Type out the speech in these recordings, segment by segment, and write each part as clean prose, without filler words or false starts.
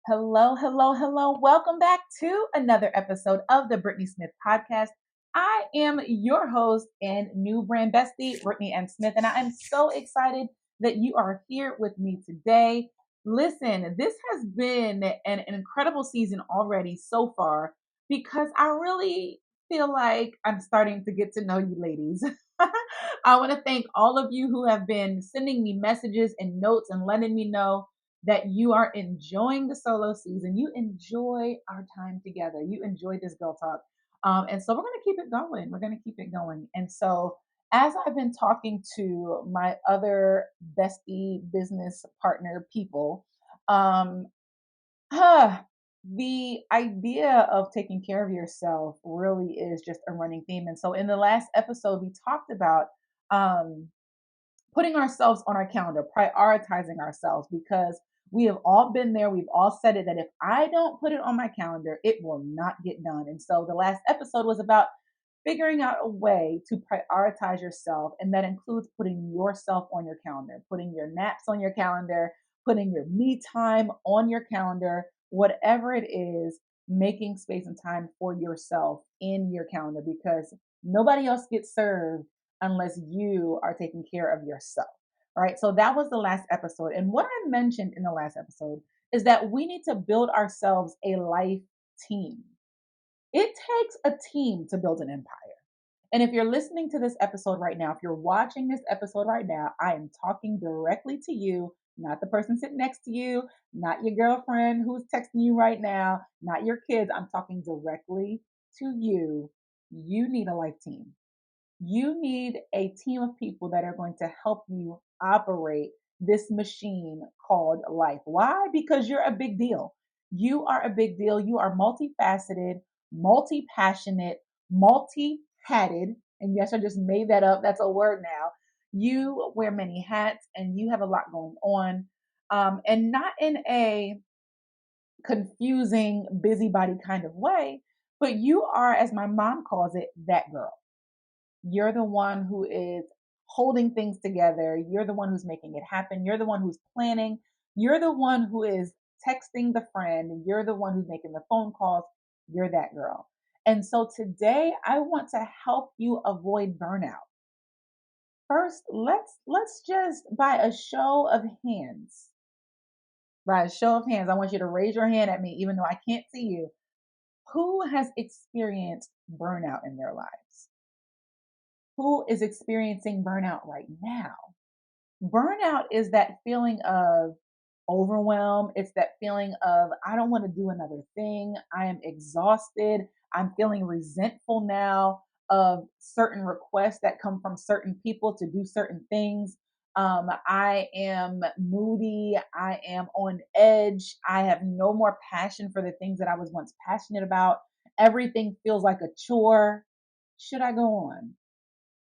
Hello, hello, hello. Welcome back to another episode of the Brittany Smith podcast. I am your host and new brand bestie, Brittany Ann Smith, and I am so excited that you are here with me today. Listen, this has been an incredible season already so far because I really feel like I'm starting to get to know you ladies. I want to thank all of you who have been sending me messages and notes and letting me know that you are enjoying the solo season. You enjoy our time together. You enjoy this girl talk. And so we're going to keep it going. We're going to keep it going. And so, as I've been talking to my other bestie business partner people, um, the idea of taking care of yourself really is just a running theme. And so, in the last episode, we talked about um, putting ourselves on our calendar, prioritizing ourselves because we have all been there. We've all said it that if I don't put it on my calendar, it will not get done. And so the last episode was about figuring out a way to prioritize yourself. And that includes putting yourself on your calendar, putting your naps on your calendar, putting your me time on your calendar, whatever it is, making space and time for yourself in your calendar because nobody else gets served unless you are taking care of yourself. All right. So that was the last episode. And what I mentioned in the last episode is that we need to build ourselves a life team. It takes a team to build an empire. And if you're listening to this episode right now, if you're watching this episode right now, I am talking directly to you, not the person sitting next to you, not your girlfriend who's texting you right now, not your kids. I'm talking directly to you. You need a life team. You need a team of people that are going to help you operate this machine called life. Why? Because you're a big deal. You are a big deal. You are multifaceted, multi passionate, multi hatted. And yes, I just made that up. That's a word now. You wear many hats and you have a lot going on. And not in a confusing, busybody kind of way, but you are, as my mom calls it, that girl. You're the one who is holding things together. You're the one who's making it happen. You're the one who's planning. You're the one who is texting the friend. You're the one who's making the phone calls. You're that girl. And so today I want to help you avoid burnout. First, let's just by a show of hands. By a show of hands, I want you to raise your hand at me even though I can't see you. Who has experienced burnout in their lives? Who is experiencing burnout right now? Burnout is that feeling of overwhelm. It's that feeling of, I don't want to do another thing. I am exhausted. I'm feeling resentful now of certain requests that come from certain people to do certain things. I am moody. I am on edge. I have no more passion for the things that I was once passionate about. Everything feels like a chore. Should I go on?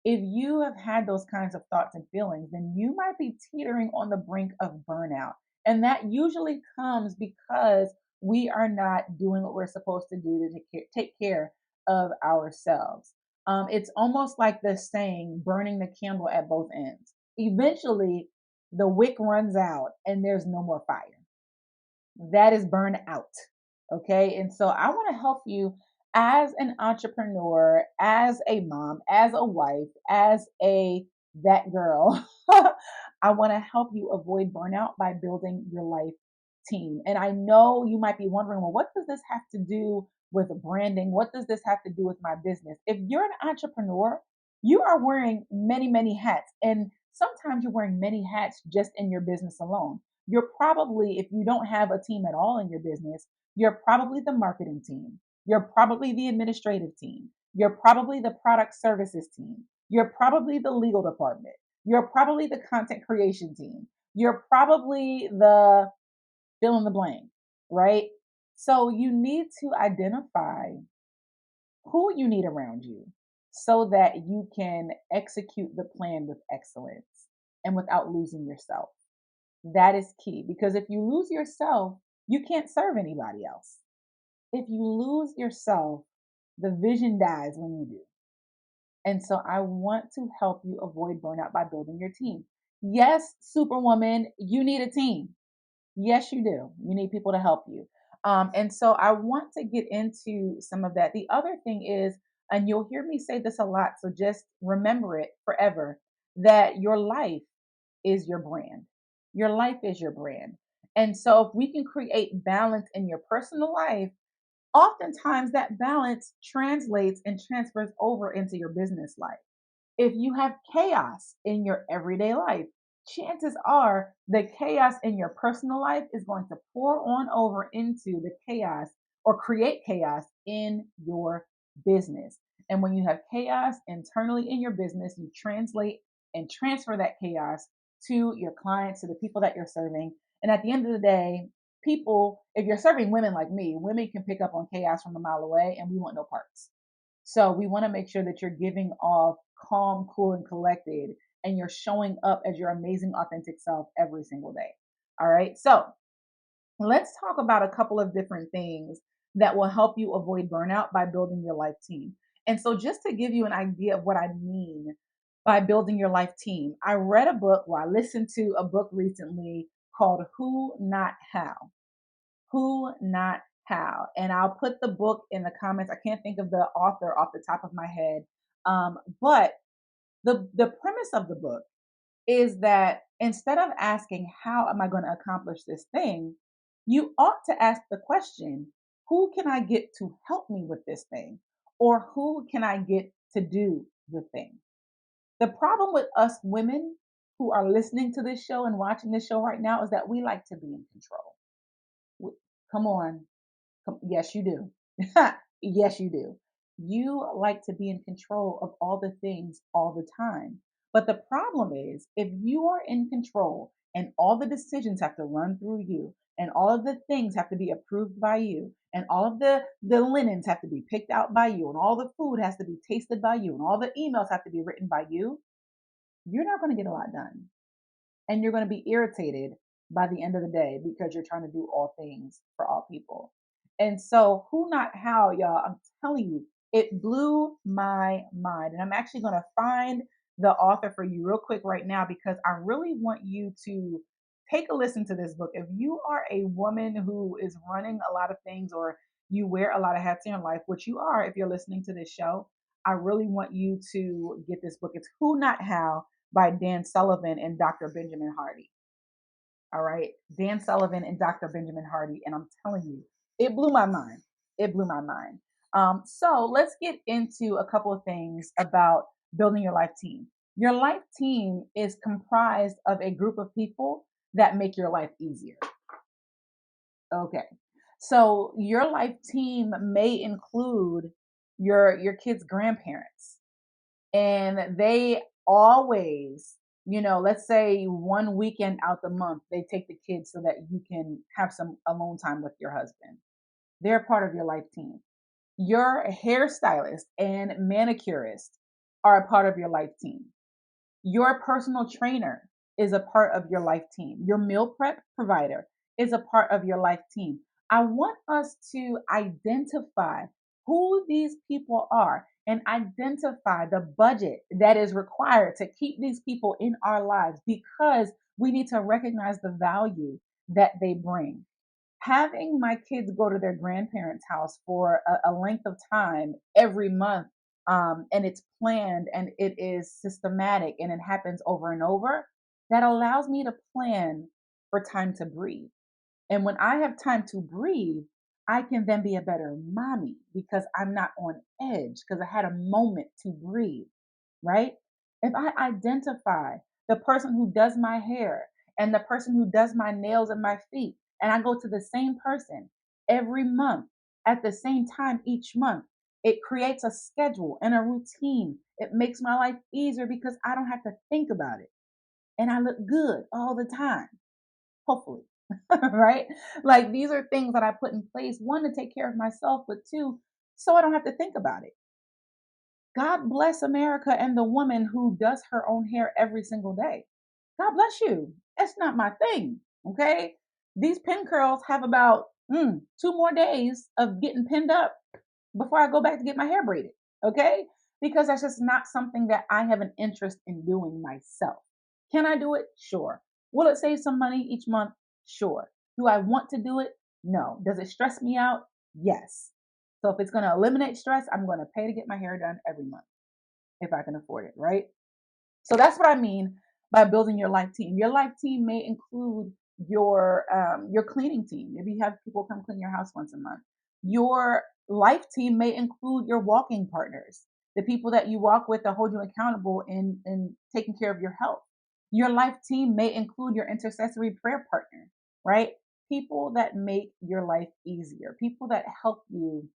If you have had those kinds of thoughts and feelings, then you might be teetering on the brink of burnout. And that usually comes because we are not doing what we're supposed to do to take care of ourselves. It's almost like the saying, burning the candle at both ends. Eventually, the wick runs out and there's no more fire. That is burnout. Okay. And so I want to help you as an entrepreneur, as a mom, as a wife, as a that girl. I want to help you avoid burnout by building your life team. And I know you might be wondering, well, what does this have to do with branding? What does this have to do with my business? If you're an entrepreneur, you are wearing many, many hats. And sometimes you're wearing many hats just in your business alone. You're probably, if you don't have a team at all in your business, you're probably the marketing team. You're probably the administrative team. You're probably the product services team. You're probably the legal department. You're probably the content creation team. You're probably the fill in the blank, right? So you need to identify who you need around you so that you can execute the plan with excellence and without losing yourself. That is key because if you lose yourself, you can't serve anybody else. If you lose yourself, the vision dies when you do. And so I want to help you avoid burnout by building your team. Yes, Superwoman, you need a team. Yes, you do. You need people to help you. And so I want to get into some of that. The other thing is, and you'll hear me say this a lot, so just remember it forever, that your life is your brand. Your life is your brand. And so if we can create balance in your personal life, oftentimes that balance translates and transfers over into your business life. If you have chaos in your everyday life, chances are the chaos in your personal life is going to pour on over into the chaos or create chaos in your business. And when you have chaos internally in your business, you translate and transfer that chaos to your clients, to the people that you're serving. And at the end of the day, people, if you're serving women like me, women can pick up on chaos from a mile away and we want no parts. So we want to make sure that you're giving off calm, cool, and collected, and you're showing up as your amazing, authentic self every single day. All right. So let's talk about a couple of different things that will help you avoid burnout by building your life team. And so, just to give you an idea of what I mean by building your life team, I read a book, or I listened to a book recently called Who Not How. Who Not How. And I'll put the book in the comments. I can't think of the author off the top of my head. But the premise of the book is that instead of asking, how am I going to accomplish this thing? You ought to ask the question, who can I get to help me with this thing? Or who can I get to do the thing? The problem with us women who are listening to this show and watching this show right now is that we like to be in control. Come on. Yes, you do. Yes, you do. You like to be in control of all the things all the time. But the problem is, if you are in control and all the decisions have to run through you, and all of the things have to be approved by you, and all of the linens have to be picked out by you, and all the food has to be tasted by you, and all the emails have to be written by you, you're not going to get a lot done, and you're going to be irritated by the end of the day because you're trying to do all things for all people. And so, who not how, y'all, I'm telling you, it blew my mind. And I'm actually going to find the author for you real quick right now because I really want you to take a listen to this book. If you are a woman who is running a lot of things or you wear a lot of hats in your life, which you are if you're listening to this show, I really want you to get this book. It's Who Not How by Dan Sullivan and Dr. Benjamin Hardy. All right. Dan Sullivan and Dr. Benjamin Hardy. And I'm telling you, it blew my mind. It blew my mind. So let's get into a couple of things about building your life team. Your life team is comprised of a group of people that make your life easier. Okay. So your life team may include your kids' grandparents, and they always, let's say one weekend out the month, they take the kids so that you can have some alone time with your husband. They're part of your life team. Your hairstylist and manicurist are a part of your life team. Your personal trainer is a part of your life team. Your meal prep provider is a part of your life team. I want us to identify who these people are and identify the budget that is required to keep these people in our lives because we need to recognize the value that they bring. Having my kids go to their grandparents' house for a length of time every month, and it's planned and it is systematic and it happens over and over, that allows me to plan for time to breathe. And when I have time to breathe, I can then be a better mommy because I'm not on edge because I had a moment to breathe, right? If I identify the person who does my hair and the person who does my nails and my feet, and I go to the same person every month at the same time each month, it creates a schedule and a routine. It makes my life easier because I don't have to think about it. And I look good all the time, hopefully. Right? Like these are things that I put in place, one, to take care of myself, but two, so I don't have to think about it. God bless America and the woman who does her own hair every single day. God bless you. That's not my thing. Okay. These pin curls have about 2 more days of getting pinned up before I go back to get my hair braided. Okay. Because that's just not something that I have an interest in doing myself. Can I do it? Sure. Will it save some money each month? Sure. Do I want to do it? No. Does it stress me out? Yes. So if it's going to eliminate stress, I'm going to pay to get my hair done every month if I can afford it, right? So that's what I mean by building your life team. Your life team may include your cleaning team. Maybe you have people come clean your house once a month. Your life team may include your walking partners, the people that you walk with to hold you accountable in taking care of your health. Your life team may include your intercessory prayer partner, right? People that make your life easier, people that help you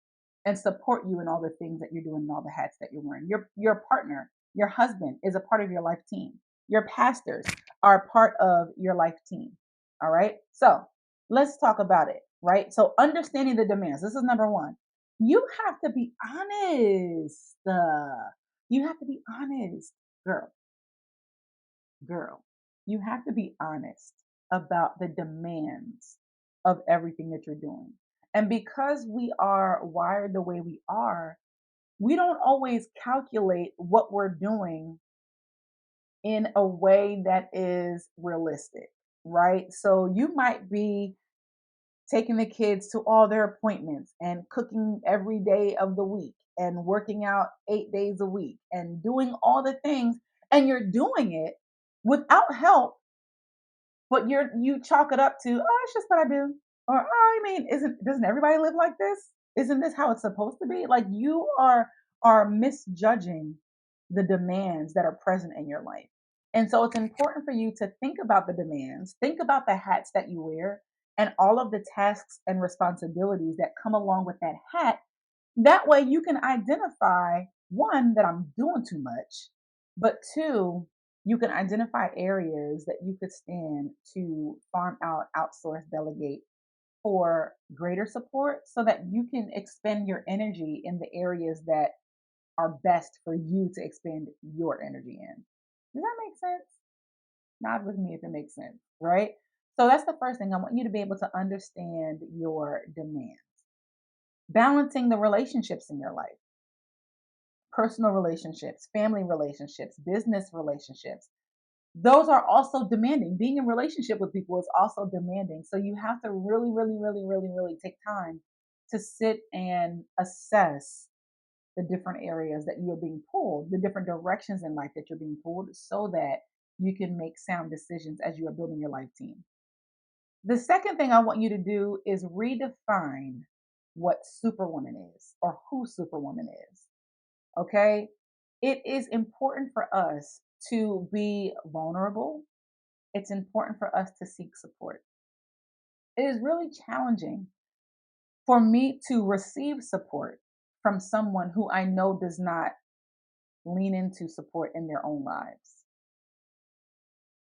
and support you in all the things that you're doing and all the hats that you're wearing. Your partner, your husband is a part of your life team. Your pastors are part of your life team. All right. So let's talk about it. Right. So understanding the demands. This is number one. You have to be honest. You have to be honest, girl. Girl. You have to be honest about the demands of everything that you're doing. And because we are wired the way we are, we don't always calculate what we're doing in a way that is realistic, right? So you might be taking the kids to all their appointments and cooking every day of the week and working out 8 days a week and doing all the things, and you're doing it without help, but you chalk it up to, oh, it's just what I do. Or, oh, I mean, doesn't everybody live like this? Isn't this how it's supposed to be? Like you are misjudging the demands that are present in your life. And so it's important for you to think about the demands, think about the hats that you wear and all of the tasks and responsibilities that come along with that hat. That way you can identify one, that I'm doing too much, but two, you can identify areas that you could stand to farm out, outsource, delegate for greater support so that you can expend your energy in the areas that are best for you to expend your energy in. Does that make sense? Nod with me if it makes sense, right? So that's the first thing. I want you to be able to understand your demands. Balancing the relationships in your life, personal relationships, family relationships, business relationships. Those are also demanding. Being in relationship with people is also demanding. So you have to really, really, really, really, really take time to sit and assess the different areas that you're being pulled, the different directions in life that you're being pulled, so that you can make sound decisions as you are building your life team. The second thing I want you to do is redefine what Superwoman is or who Superwoman is. Okay? It is important for us to be vulnerable. It's important for us to seek support. It is really challenging for me to receive support from someone who I know does not lean into support in their own lives.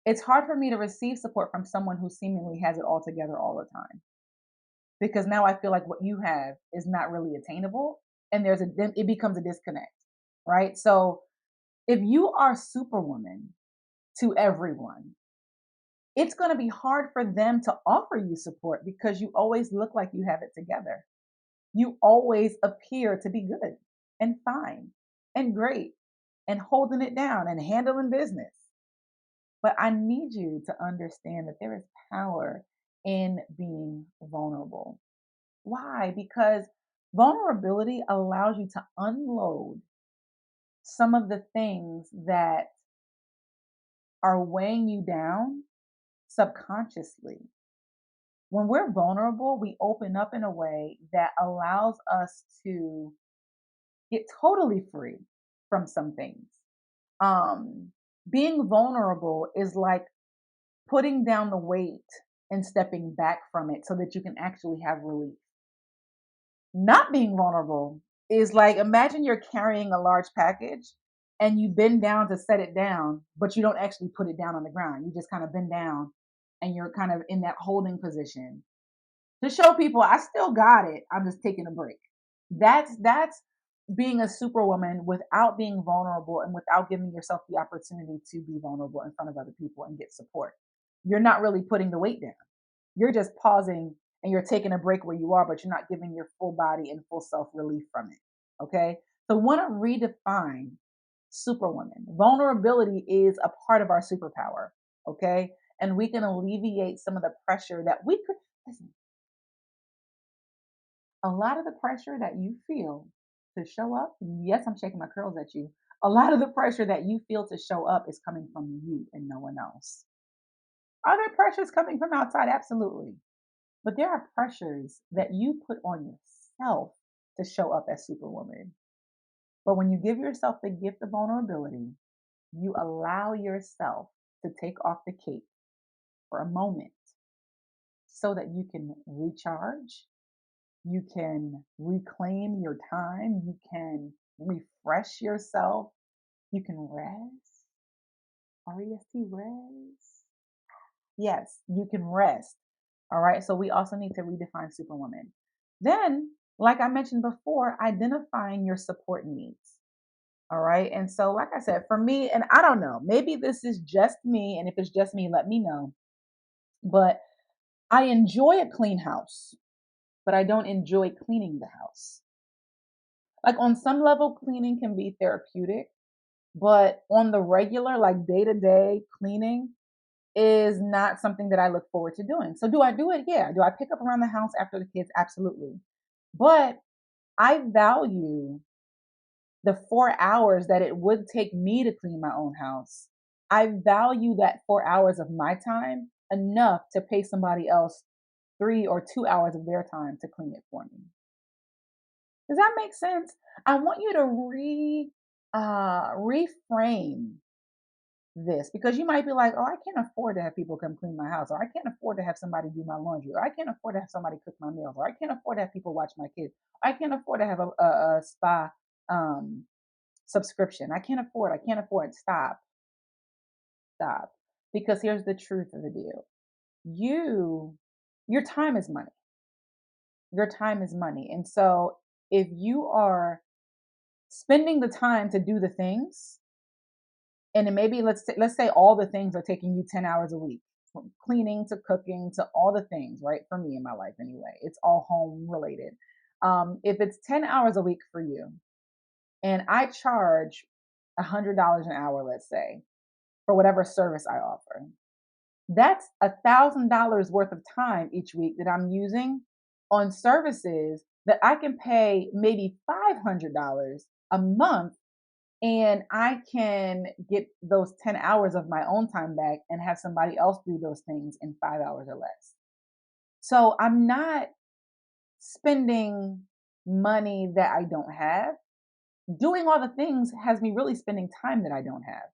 It's hard for me to receive support from someone who seemingly has it all together all the time, because now I feel like what you have is not really attainable, and it becomes a disconnect, right? So if you are Superwoman to everyone, it's going to be hard for them to offer you support because you always look like you have it together. You always appear to be good and fine and great and holding it down and handling business. But I need you to understand that there is power in being vulnerable. Why? Because vulnerability allows you to unload some of the things that are weighing you down subconsciously. When we're vulnerable, we open up in a way that allows us to get totally free from some things. Um, Being vulnerable is like putting down the weight and stepping back from it so that you can actually have relief. Not being vulnerable is like, imagine you're carrying a large package and you bend down to set it down, but you don't actually put it down on the ground. You just kind of bend down and you're kind of in that holding position to show people I still got it. I'm just taking a break. That's being a superwoman without being vulnerable and without giving yourself the opportunity to be vulnerable in front of other people and get support. You're not really putting the weight down. You're just pausing and you're taking a break where you are, but you're not giving your full body and full self relief from it. Okay. So we want to redefine superwoman. Vulnerability is a part of our superpower. Okay. And we can alleviate some of the pressure that we could. Listen, a lot of the pressure that you feel to show up, yes, I'm shaking my curls at you. A lot of the pressure that you feel to show up is coming from you and no one else. Are there pressures coming from outside? Absolutely. But there are pressures that you put on yourself to show up as Superwoman. But when you give yourself the gift of vulnerability, you allow yourself to take off the cape for a moment so that you can recharge, you can reclaim your time, you can refresh yourself, you can rest, R-E-S-T, rest. Yes, you can rest. All right. So we also need to redefine Superwoman. Then, like I mentioned before, identifying your support needs. All right. And so, like I said, for me, and I don't know, maybe this is just me. And if it's just me, let me know. But I enjoy a clean house, but I don't enjoy cleaning the house. Like on some level, cleaning can be therapeutic, but on the regular, like day to day cleaning, is not something that I look forward to doing. So, do I do it? Yeah. Do I pick up around the house after the kids? Absolutely. But I value the 4 hours that it would take me to clean my own house. I value that 4 hours of my time enough to pay somebody else 3 or 2 hours of their time to clean it for me. Does that make sense? I want you to reframe this because you might be like, oh, I can't afford to have people come clean my house, or I can't afford to have somebody do my laundry, or I can't afford to have somebody cook my meals, or I can't afford to have people watch my kids. I can't afford to have a spa um, subscription. I can't afford. Stop, stop. Because here's the truth of the deal. You, your time is money. Your time is money. And so if you are spending the time to do the things, and then maybe let's say all the things are taking you 10 hours a week, from cleaning to cooking to all the things, right? For me in my life anyway, it's all home related. If it's 10 hours a week for you, and I charge $100 an hour, let's say, for whatever service I offer, that's $1,000 worth of time each week that I'm using on services that I can pay maybe $500 a month, and I can get those 10 hours of my own time back and have somebody else do those things in 5 hours or less. So I'm not spending money that I don't have. Doing all the things has me really spending time that I don't have.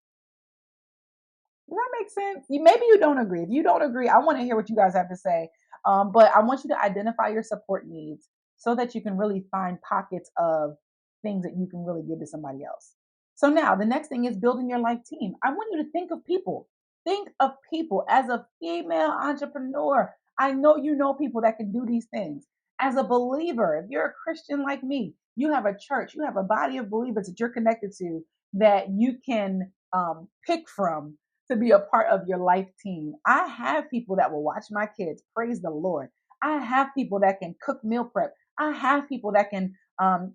Does that make sense? Maybe you don't agree. If you don't agree, I want to hear what you guys have to say. But I want you to identify your support needs so that you can really find pockets of things that you can really give to somebody else. So now the next thing is building your life team. I want you to think of people. Think of people as a female entrepreneur. I know you know people that can do these things. As a believer, if you're a Christian like me, you have a church, you have a body of believers that you're connected to that you can pick from to be a part of your life team. I have people that will watch my kids. Praise the Lord. I have people that can cook meal prep. I have people that can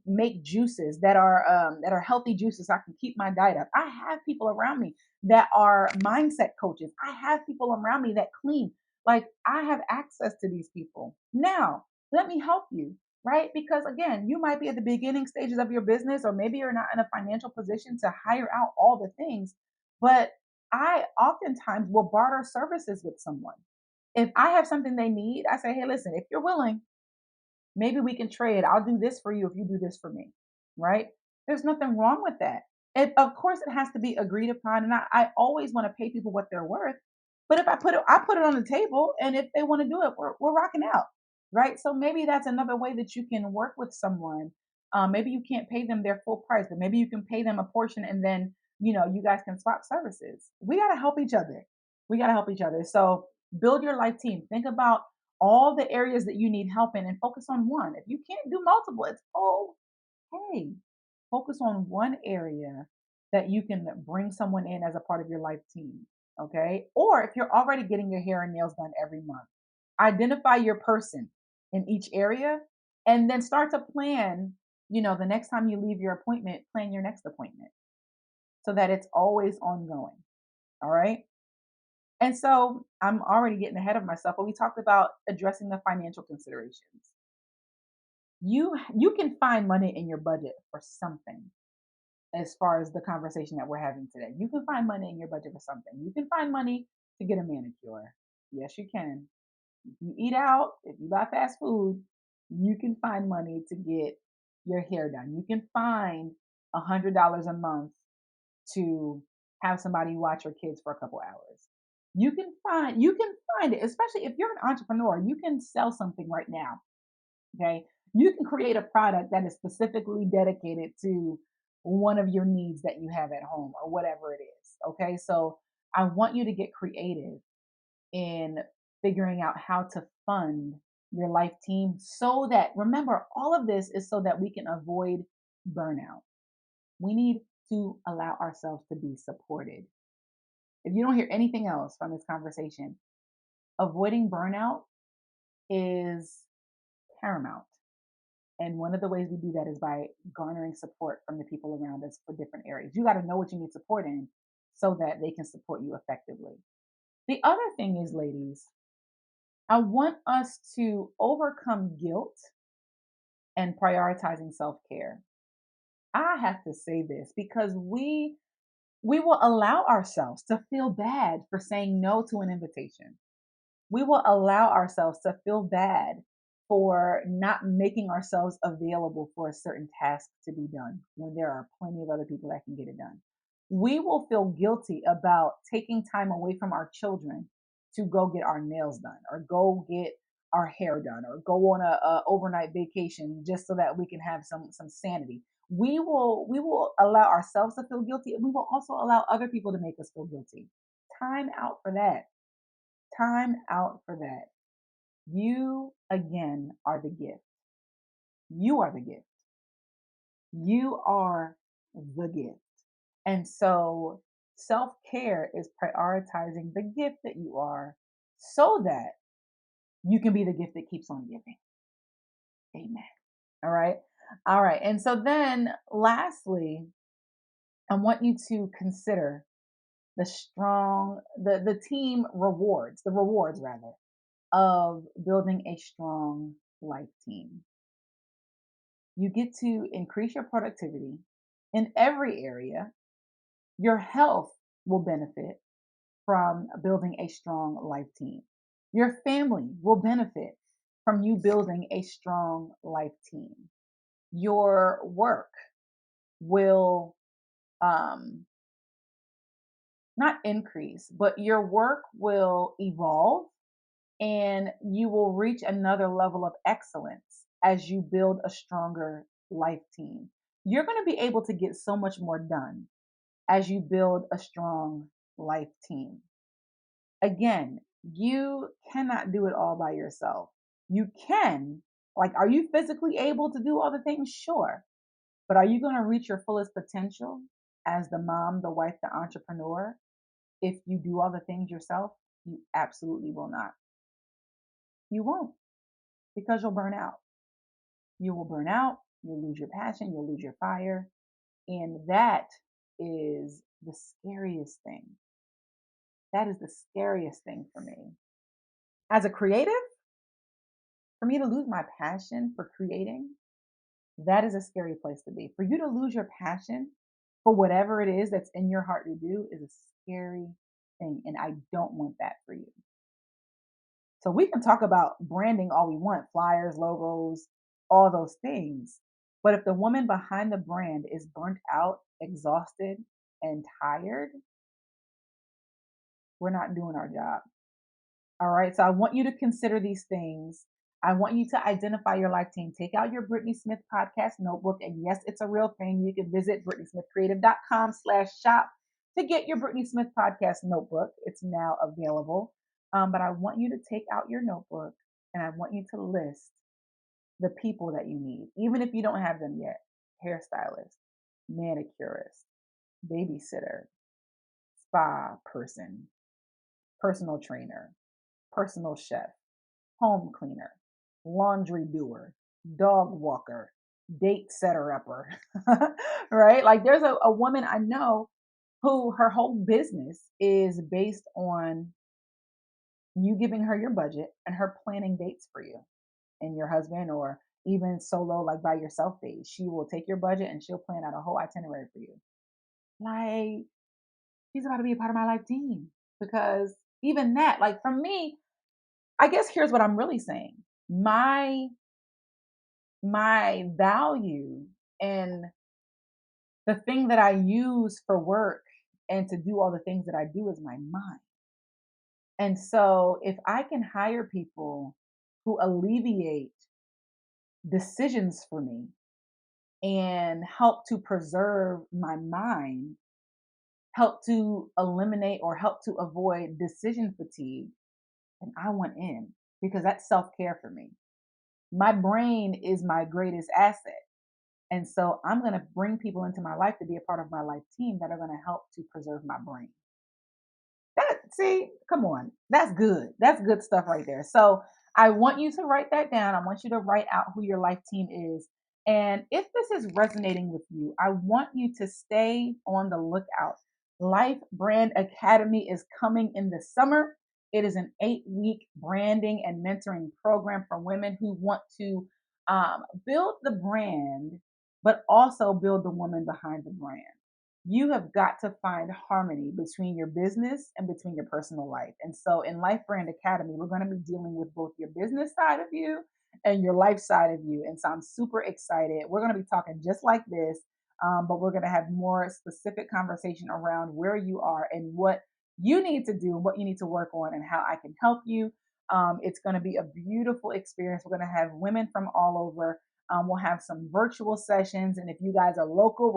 make juices that are healthy juices. So I can keep my diet up. I have people around me that are mindset coaches. I have people around me that clean. Like I have access to these people. Now, let me help you, right? Because again, you might be at the beginning stages of your business, or maybe you're not in a financial position to hire out all the things, but I oftentimes will barter services with someone. If I have something they need, I say, hey, listen, if you're willing, maybe we can trade. I'll do this for you if you do this for me, right? There's nothing wrong with that. Of course, it has to be agreed upon, and I always want to pay people what they're worth. But if I put it on the table, and if they want to do it, we're rocking out, right? So maybe that's another way that you can work with someone. Maybe you can't pay them their full price, but maybe you can pay them a portion, and then you guys can swap services. We got to help each other. We got to help each other. So build your life team. Think about all the areas that you need help in and focus on one. If you can't do multiple, it's okay. Focus on one area that you can bring someone in as a part of your life team. Okay. Or if you're already getting your hair and nails done every month, identify your person in each area and then start to plan, the next time you leave your appointment, plan your next appointment so that it's always ongoing. All right. And so I'm already getting ahead of myself, but we talked about addressing the financial considerations. You can find money in your budget for something. As far as the conversation that we're having today, you can find money in your budget for something. You can find money to get a manicure. Yes, you can. If you eat out, if you buy fast food, you can find money to get your hair done. You can find $100 a month to have somebody watch your kids for a couple hours. You can find it, especially if you're an entrepreneur. You can sell something right now. Okay. You can create a product that is specifically dedicated to one of your needs that you have at home or whatever it is. Okay. So I want you to get creative in figuring out how to fund your life team so that, remember, all of this is so that we can avoid burnout. We need to allow ourselves to be supported. If you don't hear anything else from this conversation, avoiding burnout is paramount. And one of the ways we do that is by garnering support from the people around us for different areas. You got to know what you need support in so that they can support you effectively. The other thing is, ladies, I want us to overcome guilt and prioritizing self-care. I have to say this because we will allow ourselves to feel bad for saying no to an invitation. We will allow ourselves to feel bad for not making ourselves available for a certain task to be done when there are plenty of other people that can get it done. We will feel guilty about taking time away from our children to go get our nails done or go get our hair done or go on a overnight vacation just so that we can have some sanity. We will allow ourselves to feel guilty, and we will also allow other people to make us feel guilty. Time out for that. Time out for that. You, again, are the gift. You are the gift. You are the gift. And so self care is prioritizing the gift that you are so that you can be the gift that keeps on giving. Amen. All right. All right. And so then lastly, I want you to consider the team rewards, the rewards rather, of building a strong life team. You get to increase your productivity in every area. Your health will benefit from building a strong life team. Your family will benefit from you building a strong life team. Your work will not increase, but your work will evolve and you will reach another level of excellence as you build a stronger life team. You're going to be able to get so much more done as you build a strong life team. Again, you cannot do it all by yourself. You can, like, are you physically able to do all the things? Sure. But are you going to reach your fullest potential as the mom, the wife, the entrepreneur if you do all the things yourself? You absolutely will not. You won't, because you'll burn out. You will burn out, you'll lose your passion, you'll lose your fire. And that is the scariest thing. That is the scariest thing for me. As a creative, for me to lose my passion for creating, that is a scary place to be. For you to lose your passion for whatever it is that's in your heart to do is a scary thing. And I don't want that for you. So we can talk about branding all we want, flyers, logos, all those things. But if the woman behind the brand is burnt out, exhausted, and tired, we're not doing our job. All right. So I want you to consider these things. I want you to identify your life team. Take out your Brittany Smith podcast notebook. And yes, it's a real thing. You can visit BrittanySmithCreative.com/shop to get your Brittany Smith podcast notebook. It's now available. But I want you to take out your notebook and I want you to list the people that you need, even if you don't have them yet: hairstylist, manicurist, babysitter, spa person, personal trainer, personal chef, home cleaner, laundry doer, dog walker, date setter upper, right? Like there's a woman I know who her whole business is based on you giving her your budget and her planning dates for you and your husband, or even solo, like by yourself days. She will take your budget and she'll plan out a whole itinerary for you. Like, she's about to be a part of my life team. Because even that, like for me, I guess here's what I'm really saying. My value and the thing that I use for work and to do all the things that I do is my mind. And so if I can hire people who alleviate decisions for me and help to preserve my mind, help to eliminate or help to avoid decision fatigue, and I want in, because that's self care for me. My brain is my greatest asset. And so I'm going to bring people into my life to be a part of my life team that are going to help to preserve my brain. That, see, come on. That's good. That's good stuff right there. So I want you to write that down. I want you to write out who your life team is. And if this is resonating with you, I want you to stay on the lookout. Life Brand Academy is coming in the summer. It is an 8-week branding and mentoring program for women who want to build the brand, but also build the woman behind the brand. You have got to find harmony between your business and between your personal life. And so in Life Brand Academy, we're going to be dealing with both your business side of you and your life side of you. And so I'm super excited. We're going to be talking just like this, but we're going to have more specific conversation around where you are and what you need to do, what you need to work on, and how I can help you. It's going to be a beautiful experience. We're going to have women from all over. We'll have some virtual sessions. And if you guys are local,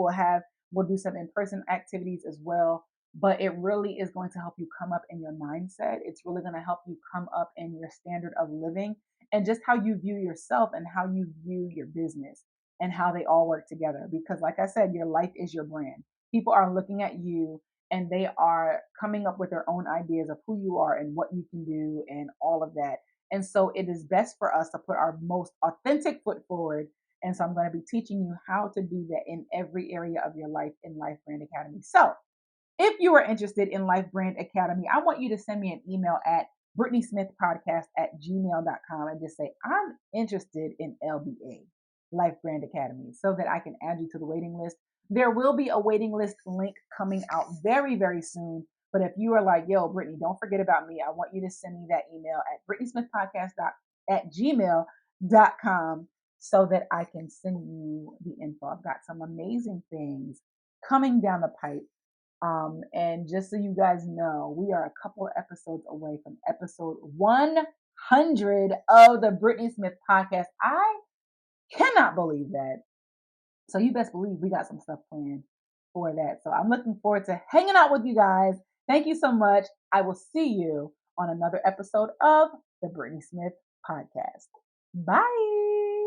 we'll do some in-person activities as well. But it really is going to help you come up in your mindset. It's really going to help you come up in your standard of living and just how you view yourself and how you view your business and how they all work together. Because like I said, your life is your brand. People are looking at you and they are coming up with their own ideas of who you are and what you can do and all of that. And so it is best for us to put our most authentic foot forward. And so I'm going to be teaching you how to do that in every area of your life in Life Brand Academy. So if you are interested in Life Brand Academy, I want you to send me an email at BrittanySmithPodcast@gmail.com and just say, I'm interested in LBA, Life Brand Academy, so that I can add you to the waiting list. There will be a waiting list link coming out very, very soon. But if you are like, yo, Brittany, don't forget about me, I want you to send me that email at BrittanySmithPodcast@gmail.com so that I can send you the info. I've got some amazing things coming down the pipe. And just so you guys know, we are a couple of episodes away from episode 100 of the Brittany Smith podcast. I cannot believe that. So you best believe we got some stuff planned for that. So I'm looking forward to hanging out with you guys. Thank you so much. I will see you on another episode of the Brittany Smith podcast. Bye.